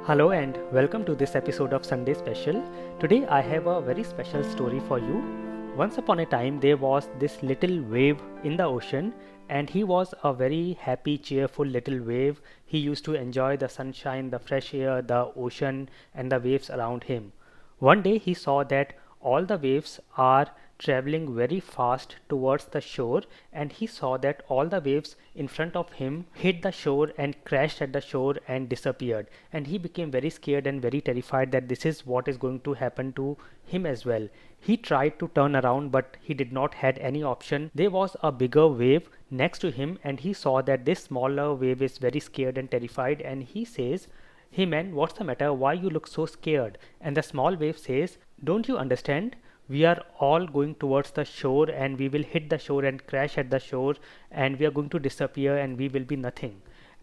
Hello and welcome to this episode of Sunday Special. Today I have a very special story for you. Once upon a time there was this little wave in the ocean, and he was a very happy, cheerful little wave. He used to enjoy the sunshine, the fresh air, the ocean and the waves around him. One day he saw that all the waves are traveling very fast towards the shore, and he saw that all the waves in front of him hit the shore and crashed at the shore and disappeared, and he became very scared and very terrified that this is what is going to happen to him as well. He tried to turn around, but he did not had any option. There was a bigger wave next to him, and he saw that this smaller wave is very scared and terrified, and he says, "Hey man, what's the matter? Why you look so scared?" And the small wave says, "Don't you understand? We are all going towards the shore, and we will hit the shore and crash at the shore, and we are going to disappear and we will be nothing."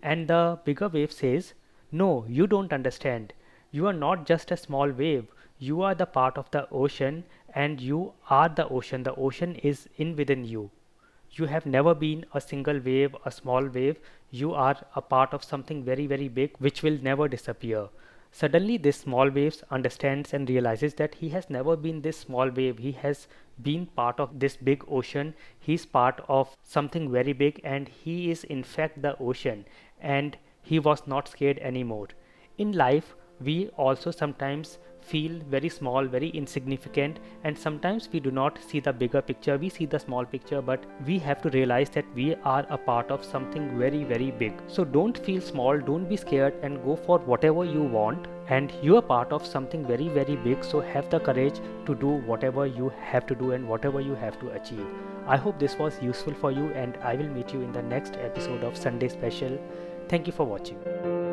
And the bigger wave says, "No, you don't understand. You are not just a small wave. You are the part of the ocean, and you are the ocean. The ocean is in within you. You have never been a single wave, a small wave. You are a part of something very, very big which will never disappear." Suddenly this small wave understands and realizes that he has never been this small wave. He has been part of this big ocean. He's part of something very big, and he is in fact the ocean, and he was not scared anymore. In life, we also sometimes feel very small, very insignificant, and sometimes we do not see the bigger picture. We see the small picture, but we have to realize that we are a part of something very, very big. So don't feel small, don't be scared, and go for whatever you want. And you are part of something very, very big. So have the courage to do whatever you have to do and whatever you have to achieve. I hope this was useful for you, and I will meet you in the next episode of Sunday Special. Thank you for watching.